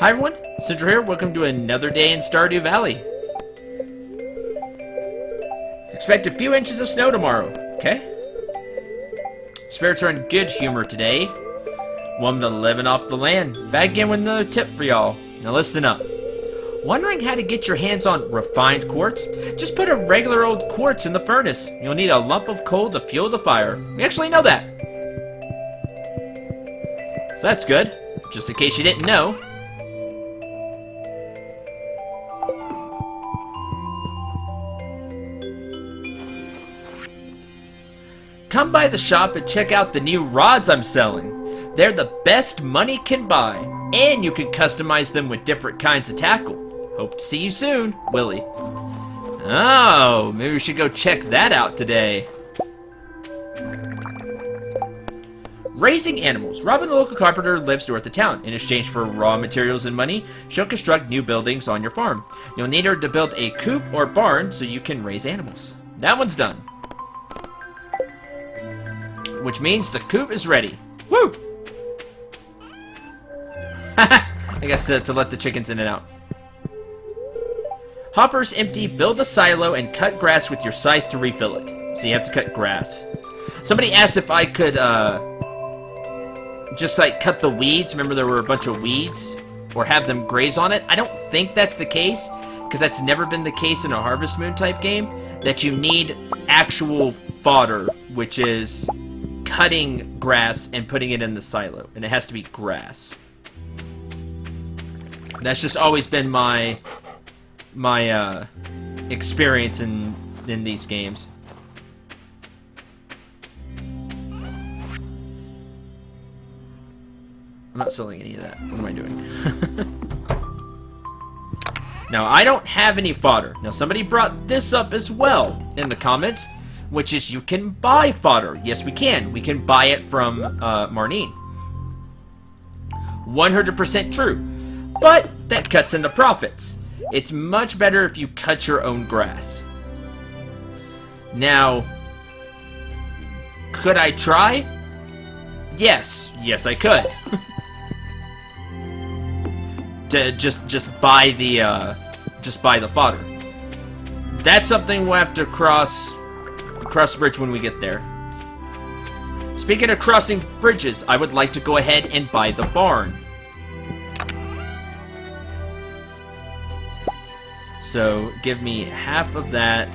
Hi everyone, Cendril here. Welcome to another day in Stardew Valley. Expect a few inches of snow tomorrow, okay? Spirits are in good humor today. Welcome to Living Off the Land. Back again with another tip for y'all. Now listen up. Wondering how to get your hands on refined quartz? Just put a regular old quartz in the furnace. You'll need a lump of coal to fuel the fire. We actually know that. So that's good, just in case you didn't know. Come by the shop and check out the new rods I'm selling. They're the best money can buy, and you can customize them with different kinds of tackle. Hope to see you soon, Willie. Oh, maybe we should go check that out today. Raising animals. Robin, the local carpenter, lives north of town. In exchange for raw materials and money, she'll construct new buildings on your farm. You'll need her to build a coop or barn so you can raise animals. That one's done. Which means the coop is ready. Woo! I guess to let the chickens in and out. Hopper's empty. Build a silo and cut grass with your scythe to refill it. So you have to cut grass. Somebody asked if I could, just like cut the weeds. Remember there were a bunch of weeds? Or have them graze on it? I don't think that's the case, because that's never been the case in a Harvest Moon type game. That you need actual fodder, which is cutting grass and putting it in the silo, and it has to be grass. That's just always been my experience in these games. I'm not selling any of that. What am I doing? Now, I don't have any fodder. Now, somebody brought this up as well in the comments, which is you can buy fodder. Yes, we can. We can buy it from Marnine. 100% true. But that cuts into profits. It's much better if you cut your own grass. Now, could I try? Yes. Yes, I could. To just buy the fodder. That's something we'll have to cross the bridge when we get there. Speaking of crossing bridges, I would like to go ahead and buy the barn. So give me half of that,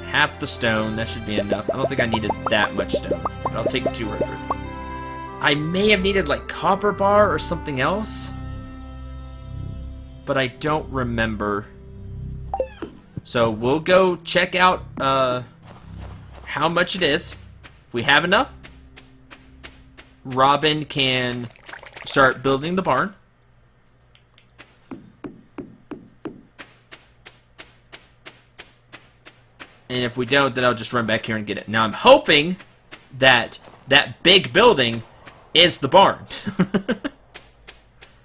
half the stone. That should be enough. I don't think I needed that much stone, but I'll take 200. I may have needed like copper bar or something else, but I don't remember. So we'll go check out how much it is. If we have enough, Robin can start building the barn. And if we don't, then I'll just run back here and get it. Now I'm hoping that that big building is the barn.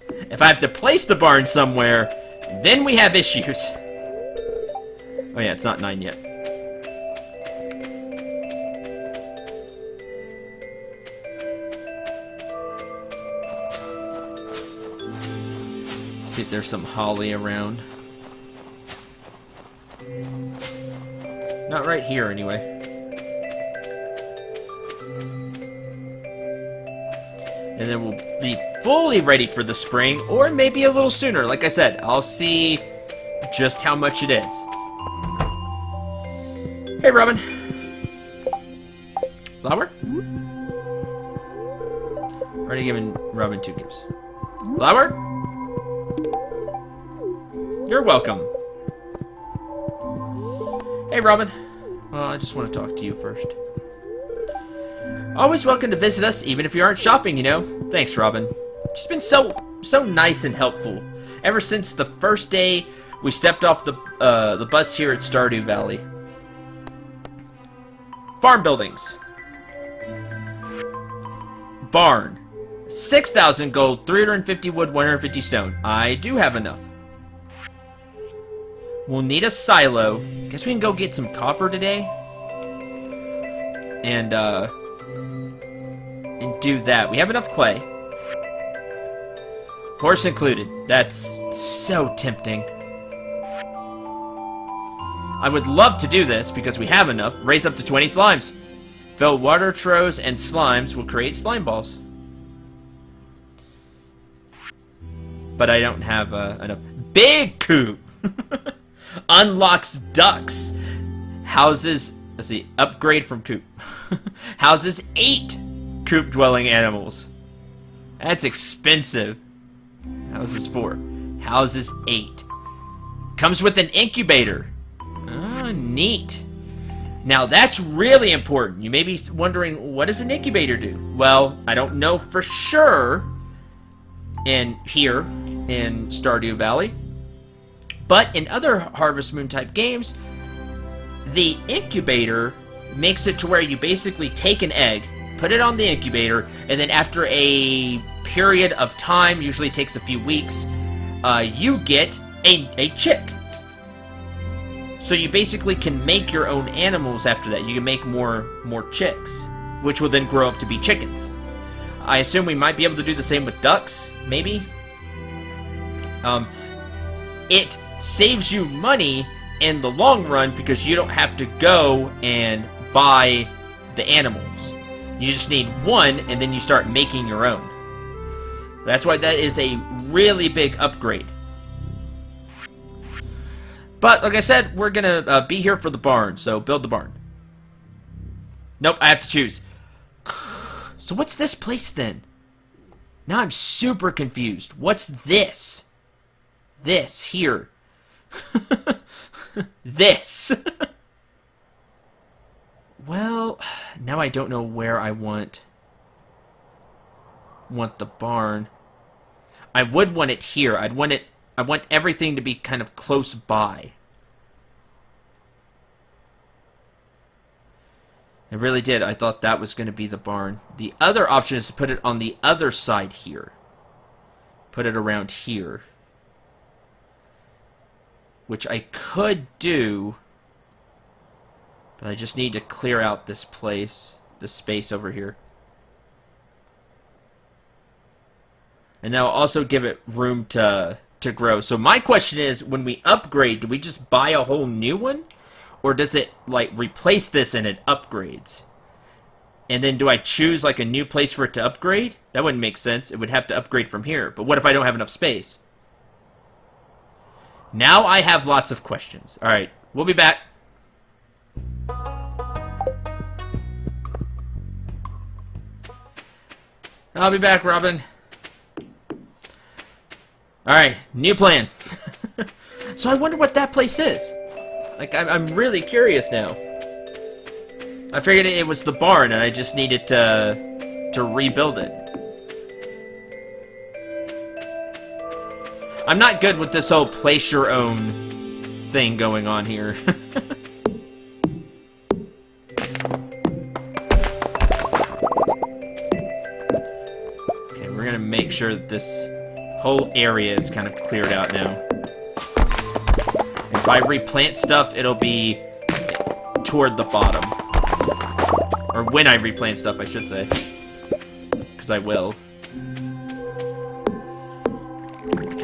If I have to place the barn somewhere, then we have issues. Oh yeah, it's not 9 yet. See if there's some holly around. Not right here, anyway. And then we'll be fully ready for the spring, or maybe a little sooner. Like I said, I'll see just how much it is. Hey, Robin. Flower? Already given Robin 2 gifts. Flower? You're welcome. Hey, Robin. Well, I just want to talk to you first. Always welcome to visit us, even if you aren't shopping, you know. Thanks, Robin. She's been so nice and helpful ever since the first day we stepped off the bus here at Stardew Valley. Farm buildings. Barn. 6,000 gold, 350 wood, 150 stone. I do have enough. We'll need a silo. Guess we can go get some copper today. And do that. We have enough clay. Horse included. That's so tempting. I would love to do this because we have enough. Raise up to 20 slimes. Fill water troughs and slimes will create slime balls. But I don't have enough. Big coop! Unlocks ducks. Houses, let's see, upgrade from coop. Houses 8 coop dwelling animals. That's expensive. Houses 4. Houses 8. Comes with an incubator. Oh, neat. Now that's really important. You may be wondering, what does an incubator do? Well, I don't know for sure here in Stardew Valley, but in other Harvest Moon type games, the incubator makes it to where you basically take an egg, put it on the incubator, and then after a period of time, usually takes a few weeks, you get a chick. So you basically can make your own animals after that. You can make more chicks, which will then grow up to be chickens. I assume we might be able to do the same with ducks, maybe? It saves you money in the long run because you don't have to go and buy the animals. You just need one, and then you start making your own. That's why that is a really big upgrade. But, like I said, we're gonna be here for the barn, so build the barn. Nope, I have to choose. So what's this place, then? Now I'm super confused. What's this? This, here. This. Well, now I don't know where I want the barn. I would want it here. I want everything to be kind of close by. I really did. I thought that was going to be the barn. The other option is to put it on the other side here. Put it around here. Which I could do, but I just need to clear out this place, this space over here. And that'll also give it room to grow. So my question is, when we upgrade, do we just buy a whole new one? Or does it, like, replace this and it upgrades? And then do I choose, like, a new place for it to upgrade? That wouldn't make sense. It would have to upgrade from here. But what if I don't have enough space? Now I have lots of questions. Alright, we'll be back. I'll be back, Robin. Alright, new plan. So I wonder what that place is. Like, I'm really curious now. I figured it was the barn and I just needed to rebuild it. I'm not good with this whole place your own thing going on here. Okay, we're gonna make sure that this whole area is kind of cleared out now. If I replant stuff, it'll be toward the bottom. Or when I replant stuff, I should say. Because I will.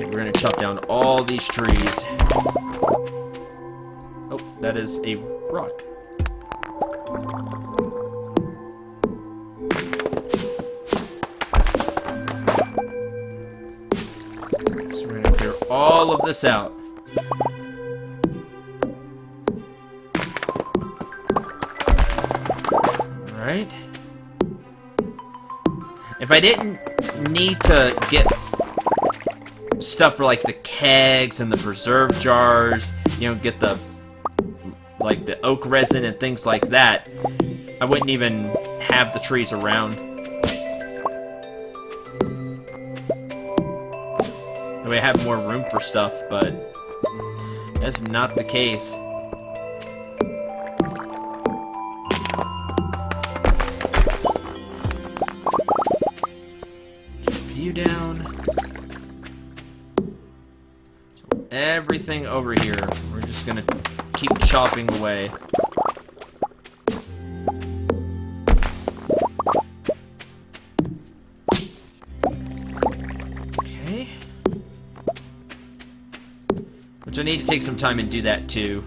We're gonna chop down all these trees. Oh, that is a rock. So we're gonna clear all of this out. Alright. If I didn't need to get stuff for, like, the kegs and the preserve jars, you know, get the, like, the oak resin and things like that, I wouldn't even have the trees around. That way I have more room for stuff, but that's not the case. Chop you down. Everything over here, we're just gonna keep chopping away. Okay. Which I need to take some time and do that too.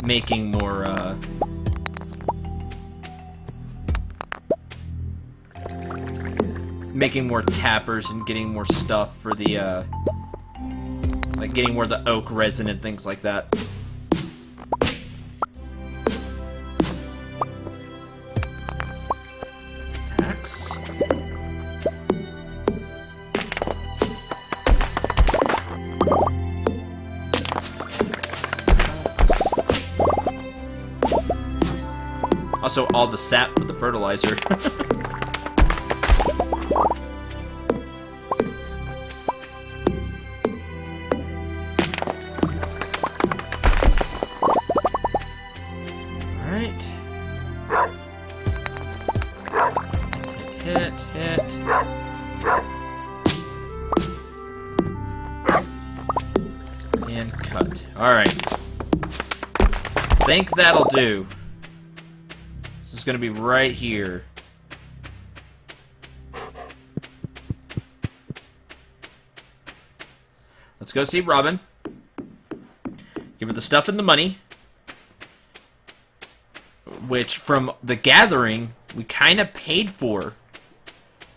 Making more, making more tappers and getting more stuff for the, like getting more of the oak resin and things like that. Axe. Also, all the sap for the fertilizer. Alright. Hit. And cut. Alright. Think that'll do. This is gonna be right here. Let's go see Robin. Give her the stuff and the money. Which, from the gathering, we kind of paid for.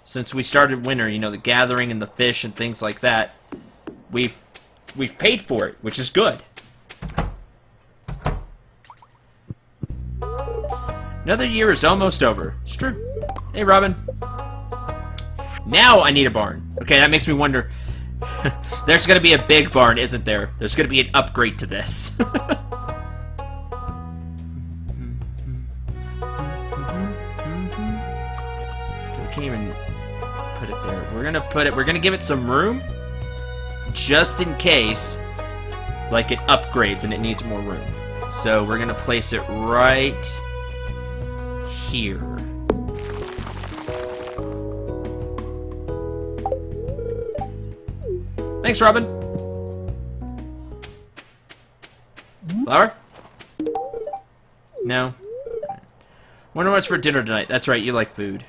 Since we started winter, you know, the gathering and the fish and things like that. We've paid for it, which is good. Another year is almost over. It's true. Hey, Robin. Now I need a barn. Okay, that makes me wonder. There's gonna be a big barn, isn't there? There's gonna be an upgrade to this. We can't even put it there. We're gonna give it some room. Just in case, like, it upgrades and it needs more room. So we're gonna place it right here. Thanks, Robin. Flour? No. Wonder what's for dinner tonight. That's right, you like food.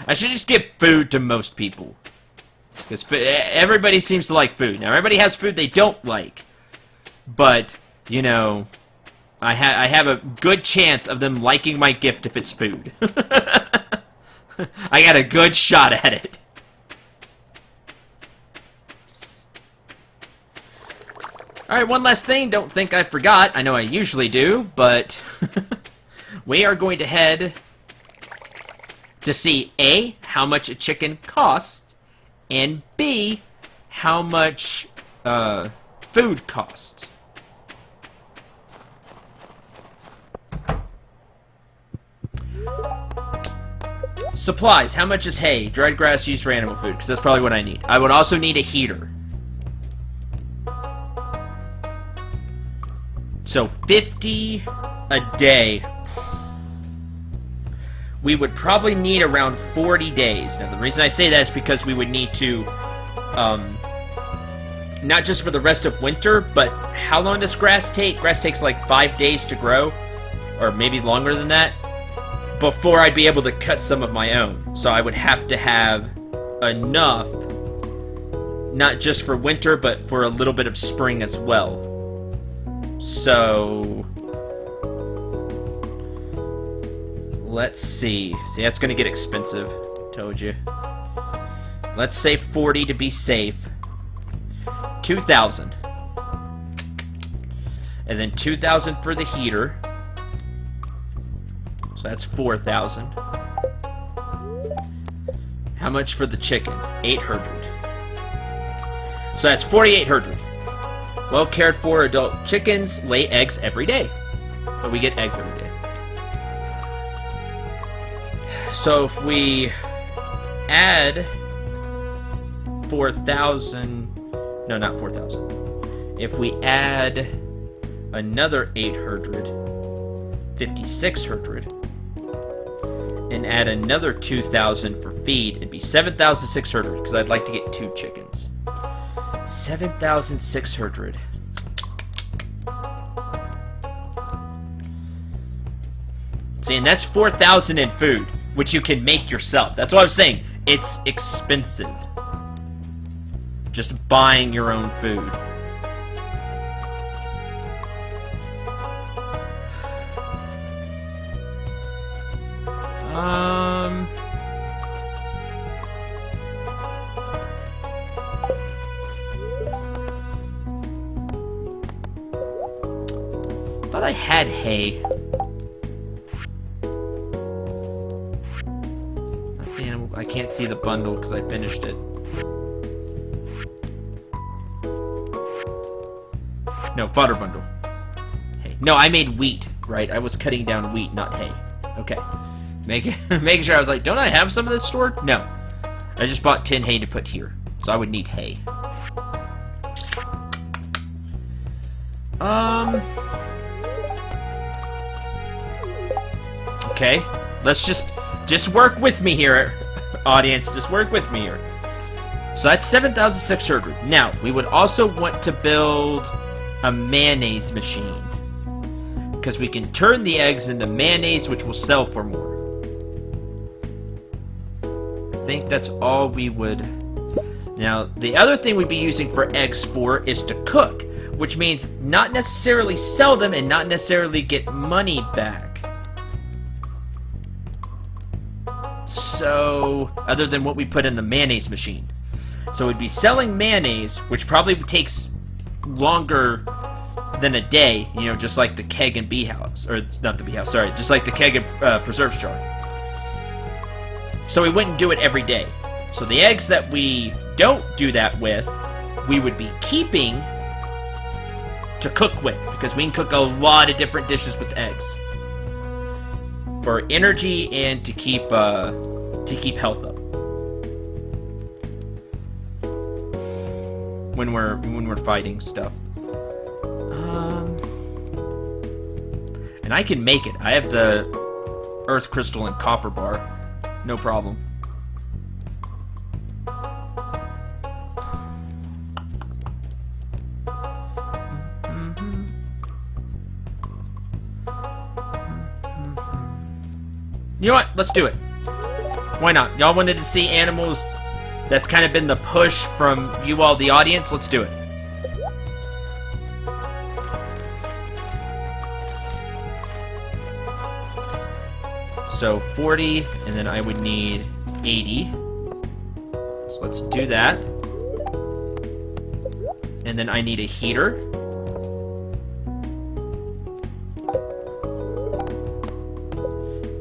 I should just give food to most people. Because everybody seems to like food. Now, everybody has food they don't like. But, you know, I have a good chance of them liking my gift if it's food. I got a good shot at it. Alright, one last thing. Don't think I forgot. I know I usually do, but we are going to head to see A, how much a chicken costs, and B, how much food costs. Supplies. How much is hay? Dried grass used for animal food, because that's probably what I need. I would also need a heater. So 50 a day. We would probably need around 40 days. Now, the reason I say that is because we would need to, not just for the rest of winter, but how long does grass take? Grass takes like 5 days to grow, or maybe longer than that, before I'd be able to cut some of my own. So I would have to have enough, not just for winter, but for a little bit of spring as well. So let's see. See, that's gonna get expensive. Told you. Let's say 40 to be safe. 2,000. And then 2,000 for the heater. So that's 4,000. How much for the chicken? 800. So that's 4,800. Well cared for adult chickens lay eggs every day. But we get eggs every day. So if we add 4,000, no, not 4,000. If we add another 800, 5,600, and add another 2,000 for feed, it'd be 7,600, because I'd like to get 2 chickens. 7,600. See, and that's 4,000 in food, which you can make yourself. That's what I was saying. It's expensive. just buying your own food. Thought I had hay. I can't see the bundle because I finished it. No, fodder bundle. Hay. No, I made wheat, right? I was cutting down wheat, not hay. Okay. Making sure I was like, don't I have some of this stored? No. I just bought 10 hay to put here. So I would need hay. Okay. Let's just work with me here, audience. Just work with me here. So that's 7,600. Now, we would also want to build a mayonnaise machine. Because we can turn the eggs into mayonnaise, which will sell for more. I think that's all we would... Now, the other thing we'd be using for eggs for is to cook, which means not necessarily sell them and not necessarily get money back. So, other than what we put in the mayonnaise machine. So we'd be selling mayonnaise, which probably takes longer than a day, you know, just like the keg and bee house. Or, it's not the bee house, sorry. Just like the keg and preserves jar. So we wouldn't do it every day. So the eggs that we don't do that with, we would be keeping to cook with. Because we can cook a lot of different dishes with eggs. For energy and to keep health up. When we're fighting stuff. And I can make it. I have the earth crystal and copper bar. No problem. You know what? Let's do it. Why not? Y'all wanted to see animals. That's kind of been the push from you all, the audience. Let's do it. So 40, and then I would need 80. So let's do that. And then I need a heater.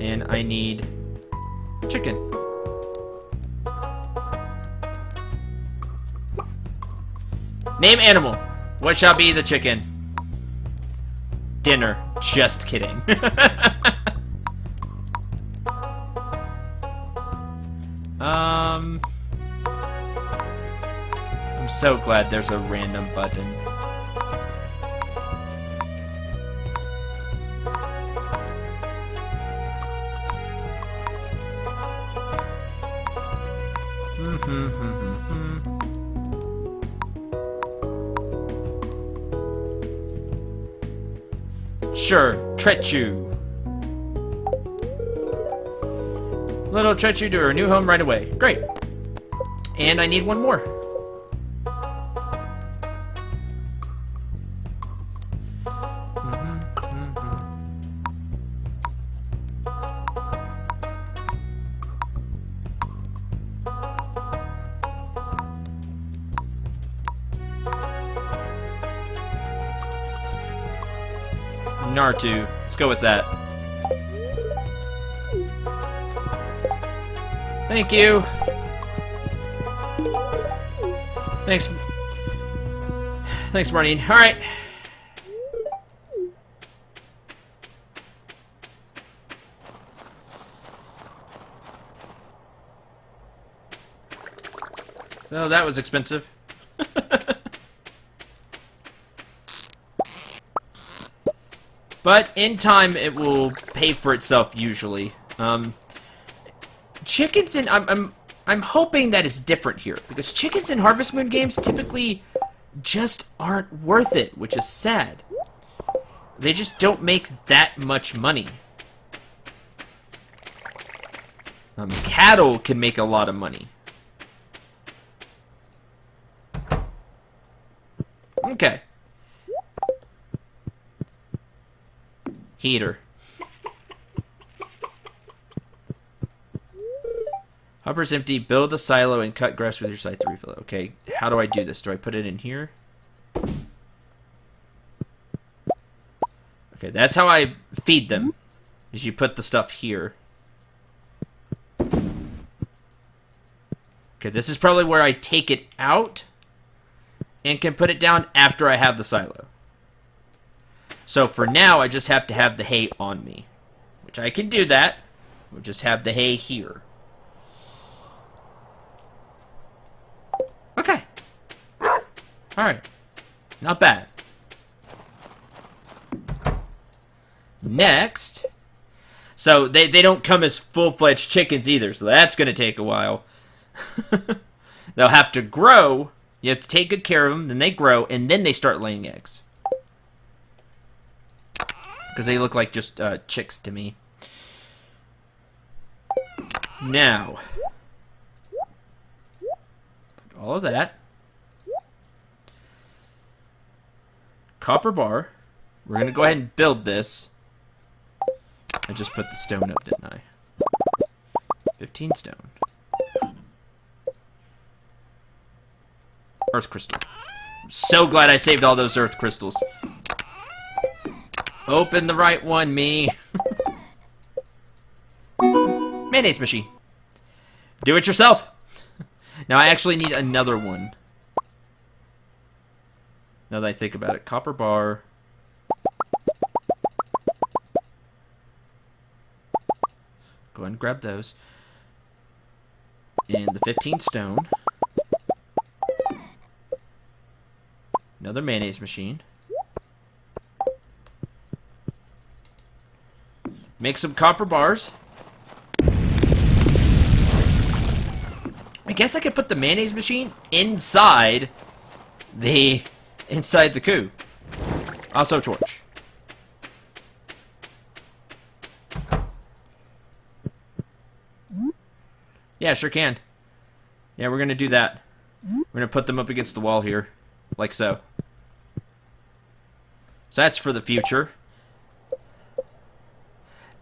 And I need chicken. Name animal. What shall be the chicken? Dinner. Just kidding. I'm so glad there's a random button. Sure, Trechu. Little Trechu to her new home right away. Great. And I need one more. Nartu. Let's go with that. Thank you. Thanks. Thanks, Martine. All right. So that was expensive. But in time, it will pay for itself usually. Chickens in I'm hoping that it's different here because chickens in Harvest Moon games typically just aren't worth it, which is sad. They just don't make that much money. Cattle can make a lot of money. Okay. Heater. Hopper's empty. Build a silo and cut grass with your scythe to refill it. Okay, how do I do this? Do I put it in here? Okay, that's how I feed them. Is you put the stuff here. Okay, this is probably where I take it out and can put it down after I have the silo. So for now, I just have to have the hay on me, which I can do that. We'll just have the hay here. Okay. Alright. Not bad. Next. So they don't come as full-fledged chickens either, so that's going to take a while. They'll have to grow. You have to take good care of them, then they grow, and then they start laying eggs. Because they look like just chicks to me. Now. All of that. Copper bar. We're going to go ahead and build this. I just put the stone up, didn't I? 15 stone. Earth crystal. So glad I saved all those earth crystals. Open the right one, me. Mayonnaise machine. Do it yourself. Now I actually need another one. Now that I think about it. Copper bar. Go ahead and grab those. And the 15 stone. Another mayonnaise machine. Make some copper bars. I guess I could put the mayonnaise machine inside the coop. Also torch. Yeah, sure can. Yeah, we're gonna do that. We're gonna put them up against the wall here. Like so. So that's for the future.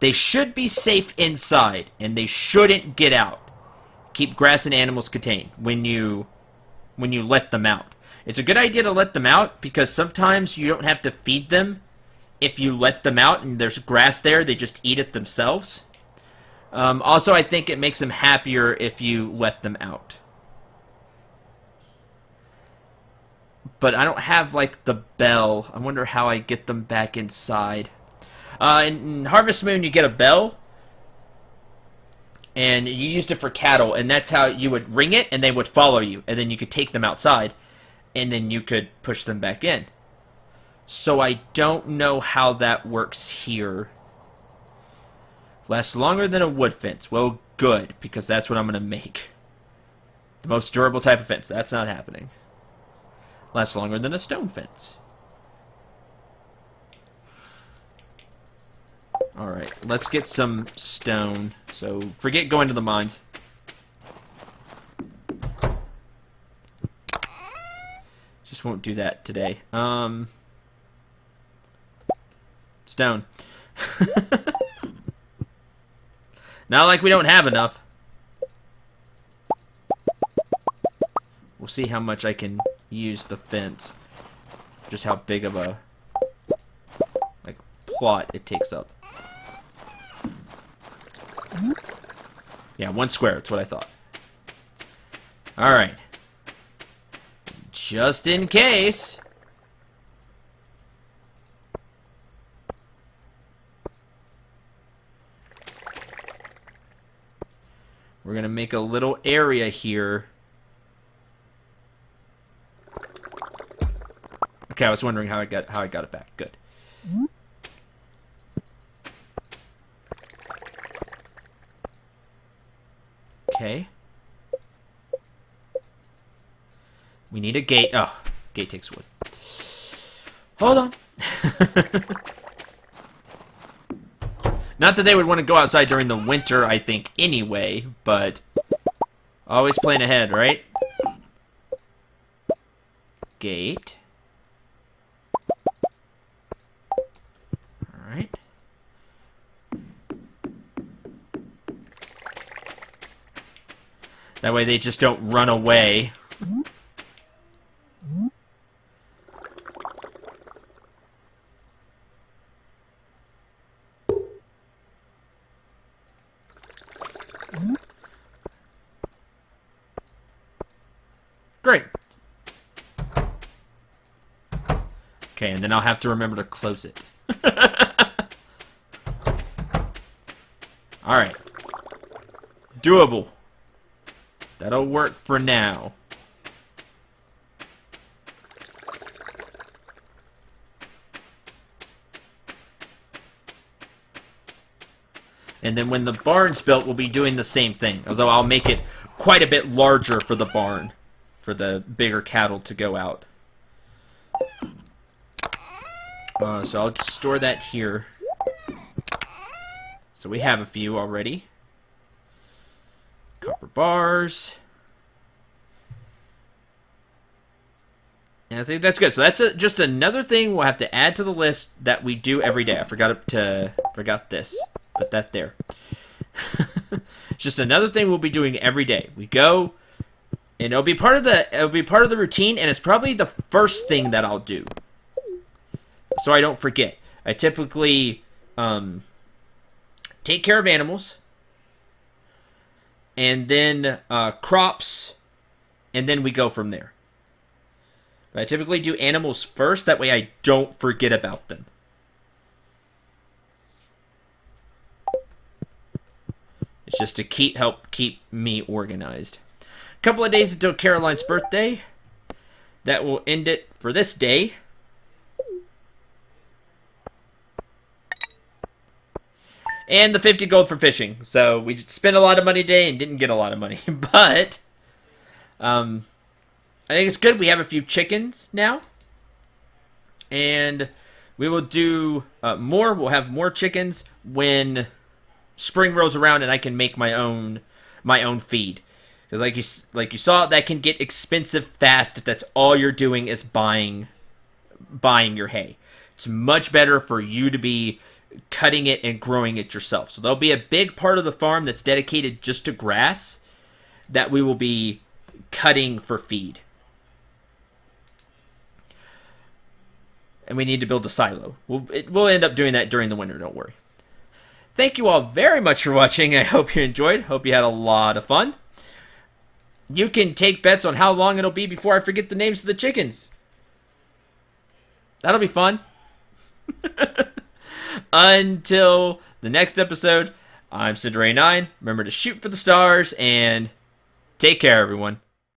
They should be safe inside, and they shouldn't get out. Keep grass and animals contained when you let them out. It's a good idea to let them out because sometimes you don't have to feed them. If you let them out and there's grass there, they just eat it themselves. Also, I think it makes them happier if you let them out. But I don't have, like, the bell. I wonder how I get them back inside. In Harvest Moon, you get a bell. And you used it for cattle. And that's how you would ring it, and they would follow you. And then you could take them outside. And then you could push them back in. So I don't know how that works here. Lasts longer than a wood fence. Well, good, because that's what I'm going to make. The most durable type of fence. That's not happening. Lasts longer than a stone fence. Alright, let's get some stone. So, forget going to the mines. Just won't do that today. Stone. Not like we don't have enough. We'll see how much I can use the fence. Just how big of a plot it takes up. Yeah, 1 square, that's what I thought. Alright. Just in case. We're gonna make a little area here. Okay, I was wondering how I got it back. Good. Okay. We need a gate. Oh, gate takes wood. Hold on. Not that they would want to go outside during the winter, I think, anyway, but always plan ahead, right? Gate. That way they just don't run away. Great. Okay, and then I'll have to remember to close it. Alright. Doable. That'll work for now. And then when the barn's built, we'll be doing the same thing. Although I'll make it quite a bit larger for the barn. For the bigger cattle to go out. So I'll store that here. So we have a few already. Copper bars. And I think that's good. So that's just another thing we'll have to add to the list that we do every day. I forgot this. Put that there. It's just another thing we'll be doing every day. We go, and it'll be part of the routine, and it's probably the first thing that I'll do, so I don't forget. I typically take care of animals, and then crops, and then we go from there. But I typically do animals first. That way I don't forget about them. It's just to help keep me organized. A couple of days until Caroline's birthday. That will end it for this day. And the 50 gold for fishing. So we spent a lot of money today and didn't get a lot of money. But I think it's good. We have a few chickens now. And we will do more. We'll have more chickens when spring rolls around and I can make my own feed. Because like you saw, that can get expensive fast if that's all you're doing is buying your hay. It's much better for you to be cutting it and growing it yourself. So there'll be a big part of the farm that's dedicated just to grass that we will be cutting for feed. And we need to build a silo. We'll end up doing that during the winter, don't worry. Thank you all very much for watching. I hope you enjoyed. Hope you had a lot of fun. You can take bets on how long it'll be before I forget the names of the chickens. That'll be fun. Until the next episode, I'm Cendril 9. Remember to shoot for the stars and take care, everyone.